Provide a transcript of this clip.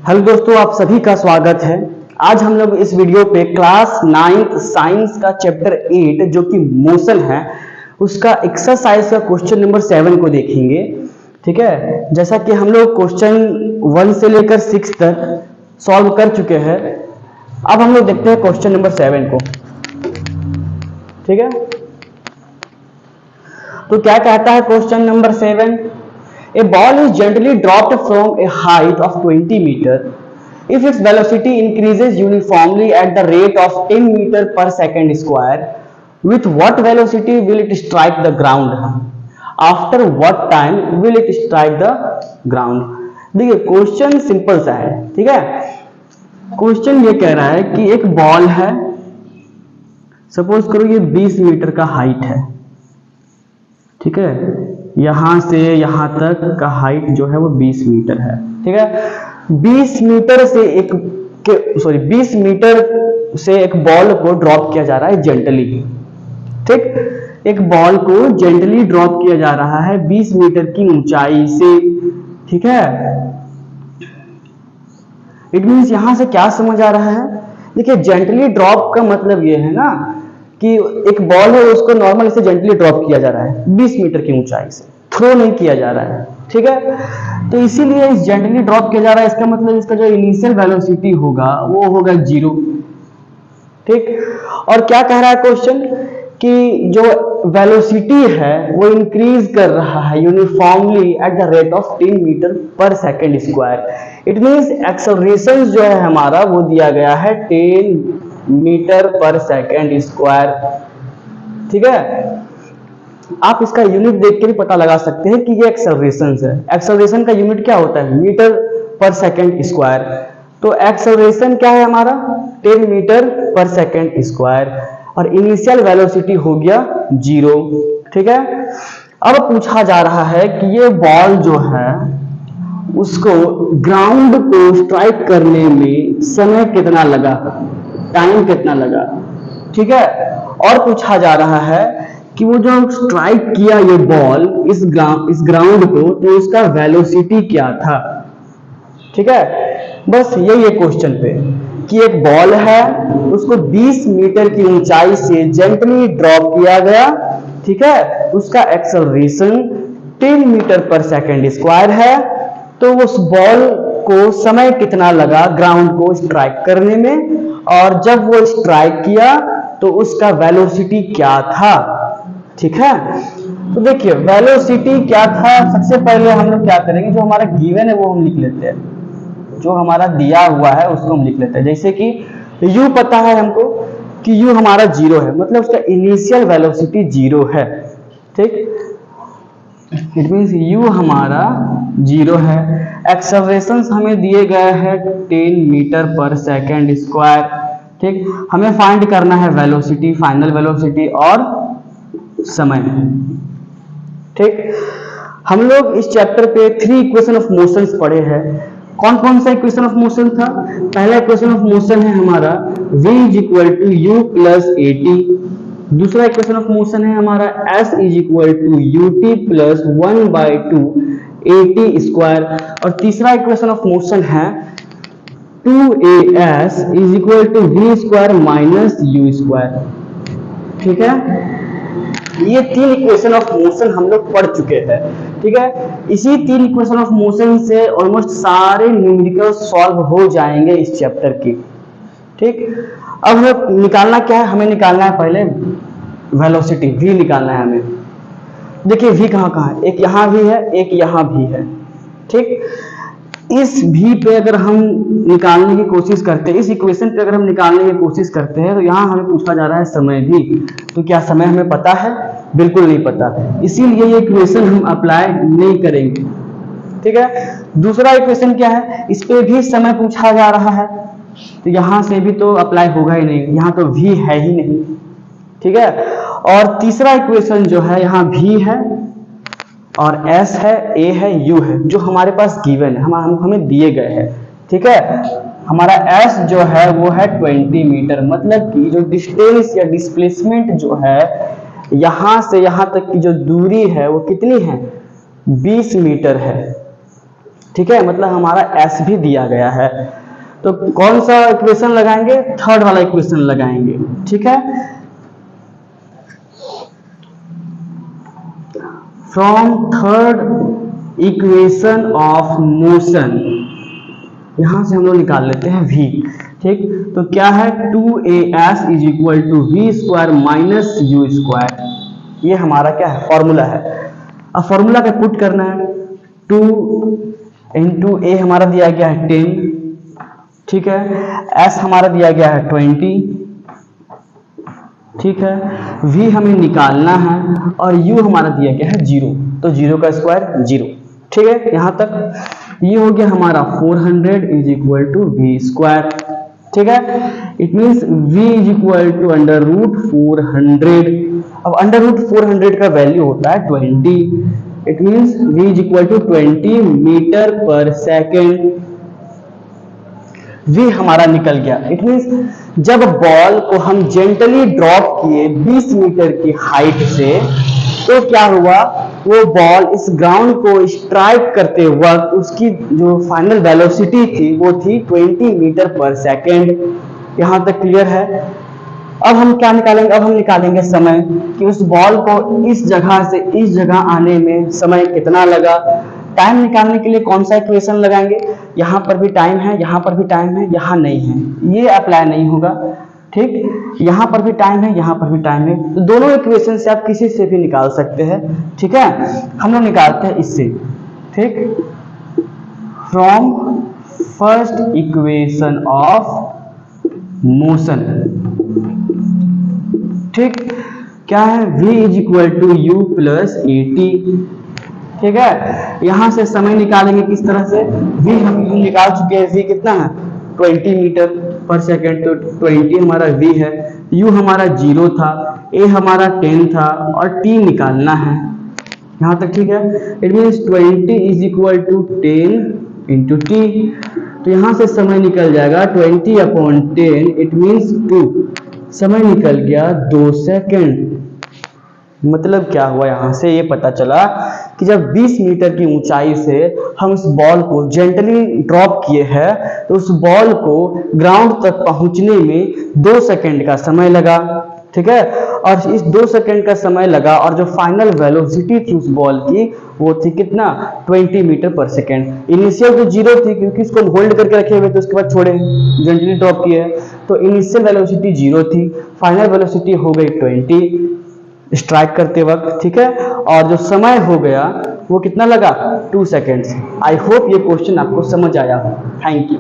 Hello दोस्तों, आप सभी का स्वागत है। आज हम लोग इस वीडियो पे क्लास 9th साइंस का चैप्टर 8 जो कि मोशन है उसका एक्सरसाइज का क्वेश्चन नंबर 7 को देखेंगे। ठीक है, जैसा कि हम लोग क्वेश्चन 1 से लेकर 6 तक सॉल्व कर चुके हैं। अब हम लोग देखते हैं क्वेश्चन नंबर 7 को। ठीक है, तो क्या कहता है question number 7? A ball is gently dropped from a height of 20 meter. If its velocity increases uniformly at the rate of 10 meter per second square, with what velocity will it strike the ground? After what time will it strike the ground? देखिए question simple सा है। ठीक है, question ये कह रहा है कि एक बॉल है, सपोज करो ये 20 मीटर का हाइट है। ठीक है, यहां से यहां तक का हाइट जो है वो 20 मीटर है। ठीक है, 20 मीटर से एक बॉल को ड्रॉप किया जा रहा है जेंटली। ठीक, एक बॉल को जेंटली ड्रॉप किया जा रहा है 20 मीटर की ऊंचाई से। ठीक है, इट मींस यहां से क्या समझ आ रहा है? देखिए जेंटली ड्रॉप का मतलब ये है ना कि एक बॉल है उसको नॉर्मल से जेंटली ड्रॉप किया जा रहा है 20 मीटर की ऊंचाई से, थ्रो नहीं किया जा रहा है। ठीक है, तो इसीलिए इस जेंटली ड्रॉप किया जा रहा है, इसका मतलब इसका जो इनिशियल वेलोसिटी होगा वो होगा 0। ठीक, और क्या कह रहा है क्वेश्चन कि जो वेलोसिटी है वो इंक्रीज कर रहा है uniformly at the rate of 10 metre पर second square. It means acceleration जो है हमारा वो दिया गया है 10 मीटर पर सेकेंड स्क्वायर। ठीक है, आप इसका यूनिट देख के भी पता लगा सकते हैं कि ये एक्सेलरेशन है। एक्सेलरेशन का यूनिट क्या होता है? मीटर पर सेकेंड स्क्वायर। तो एक्सेलरेशन क्या है हमारा? 10 मीटर पर सेकेंड स्क्वायर, और इनिशियल वेलोसिटी हो गया 0। ठीक है, अब पूछा जा रहा है कि ये बॉल जो है उसको ग्राउंड को स्ट्राइक करने में समय कितना लगा, टाइम कितना लगा। ठीक है, और पूछा जा रहा है कि वो जो स्ट्राइक किया ये बॉल इस ग्राउंड को, तो उसका वेलोसिटी क्या था। ठीक है, बस यही है क्वेश्चन पे कि एक बॉल है उसको 20 मीटर की ऊंचाई से जेंटली ड्रॉप किया गया। ठीक है, उसका एक्सेलरेशन 10 मीटर पर सेकेंड स्क्वायर है। तो उस बॉल को समय कितना लगा ग्राउंड को स्ट्राइक करने में, और जब वो स्ट्राइक किया तो उसका वेलोसिटी क्या था। ठीक है, तो देखिए वेलोसिटी क्या था। सबसे पहले हम लोग क्या करेंगे, जो हमारा गिवन है वो हम लिख लेते हैं, जो हमारा दिया हुआ है उसको हम लिख लेते हैं। जैसे कि u पता है हमको कि u हमारा 0 है, मतलब उसका इनिशियल वेलोसिटी 0 है। ठीक, इट मींस u हमारा 0 है। एक्सेलरेशन हमें दिए गए हैं 10 मीटर पर सेकेंड स्क्वायर। ठीक, हमें फाइंड करना है वेलोसिटी, फाइनल वेलोसिटी और समय। ठीक, हम लोग इस चैप्टर पे 3 इक्वेशन ऑफ मोशंस पढ़े हैं। कौन कौन सा इक्वेशन ऑफ मोशन था? पहला इक्वेशन ऑफ मोशन है हमारा v equal to u plus a t. दूसरा इक्वेशन ऑफ मोशन है हमारा s is equal to u t plus 1/2 a t square. और तीसरा इक्वेशन ऑफ मोशन है 2as is equal to v square minus u square. ठीक है, ये 3 equation of motion हम लोग पढ़ चुके हैं। ठीक है, इसी 3 इक्वेशन ऑफ मोशन से ऑलमोस्ट सारे न्यूमेरिकल सॉल्व हो जाएंगे इस चैप्टर की। ठीक, अब हमें निकालना क्या है? हमें निकालना है पहले वेलोसिटी, v निकालना है हमें। देखिए v कहाँ कहाँ है, एक यहाँ भी है, एक यहाँ भी है। ठीक, इस v पे अगर हम निकालने की कोशिश करते हैं, इस इक्वेशन पे अगर हम निकालने की कोशिश करते हैं, तो यहाँ हमें पूछा जा रहा है समय भी। तो क्या समय हमें पता है? बिल्कुल नहीं पता, इसीलिए ये इक्वेशन हम अप्लाई नहीं करेंगे। ठीक है, दूसरा इक्वेशन क्या है? इस पे भी समय पूछा जा रहा है, तो यहाँ से भी तो अप्लाई होगा ही नहीं, यहाँ तो v है ही नहीं। ठीक है, और तीसरा इक्वेशन जो है यहाँ v है और s है, a है, u है, जो हमारे पास गिवन है, हमें दिए गए हैं। ठीक है, हमारा s जो है वो है 20 मीटर, मतलब कि जो डिस्टेंस या डिस्प्लेसमेंट जो है यहां से यहां तक की जो दूरी है वो कितनी है? 20 मीटर है। ठीक है, मतलब हमारा s भी दिया गया है। तो कौन सा इक्वेशन लगाएंगे? थर्ड वाला इक्वेशन लगाएंगे। ठीक है, from third equation of motion, यहां से हम लोग निकाल लेते हैं v। ठीक, तो क्या है 2as is equal to v square minus u square, ये हमारा क्या है फॉर्मूला है। अब फॉर्मूला का पुट करना है, 2 इंटू ए हमारा दिया गया है 10, ठीक है, s हमारा दिया गया है 20, ठीक है, v हमें निकालना है और u हमारा दिया गया है 0, तो 0 का स्क्वायर 0। ठीक है, यहां तक ये हो गया हमारा 400 is equal to v square. ठीक है, it means v is equal to under root 400। अब अंडर रूट 400 का वैल्यू होता है 20, it means v is equal to 20 metre पर सेकेंड। v हमारा निकल गया। इट मींस जब बॉल को हम जेंटली ड्रॉप किए 20 मीटर की हाइट से, तो क्या हुआ, वो बॉल इस ग्राउंड को स्ट्राइक करते वक्त उसकी जो फाइनल वेलोसिटी थी वो थी 20 मीटर पर सेकेंड। यहां तक क्लियर है? अब हम क्या निकालेंगे? अब हम निकालेंगे समय, कि उस बॉल को इस जगह से इस जगह आने में समय कितना लगा। टाइम निकालने के लिए कौन सा इक्वेशन लगाएंगे? यहाँ पर भी टाइम है, यहाँ पर भी टाइम है, यहाँ नहीं है, ये अप्लाई नहीं होगा। ठीक, यहाँ पर भी टाइम है, यहाँ पर भी टाइम है, तो दोनों इक्वेशन से आप किसी से भी निकाल सकते हैं। ठीक है, हम लोग निकालते हैं इससे। ठीक, from first equation of motion. ठीक, क्या है, v is equal to u plus a t. ठीक है, यहां से समय निकालेंगे किस तरह से? v हम निकाल चुके हैं, v कितना है 20 मीटर पर सेकेंड, तो 20 हमारा v है, u हमारा 0 था, a हमारा 10 था और t निकालना है। यहां तक ठीक है? It means 20 is equal to 10 into t, तो यहां से समय निकल जाएगा 20 अपॉन 10, इट मींस 2, समय निकल गया 2 सेकेंड। मतलब क्या हुआ, यहां से ये पता चला कि जब 20 मीटर की ऊंचाई से हम इस बॉल को जेंटली ड्रॉप किए हैं, तो उस बॉल को ग्राउंड तक पहुंचने में 2 सेकेंड का समय लगा। ठीक है, और इस 2 सेकेंड का समय लगा और जो फाइनल वेलोसिटी थी उस बॉल की वो थी कितना 20 मीटर पर सेकेंड। इनिशियल तो 0 थी क्योंकि इसको होल्ड करके रखे हुए थे, उसके बाद छोड़े जेंटली ड्रॉप किए, तो इनिशियल वेलोसिटी 0 थी, फाइनल वेलोसिटी हो गई 20 स्ट्राइक करते वक्त। ठीक है, और जो समय हो गया वो कितना लगा 2 सेकेंड्स। आई होप ये क्वेश्चन आपको समझ आया हो। Thank you.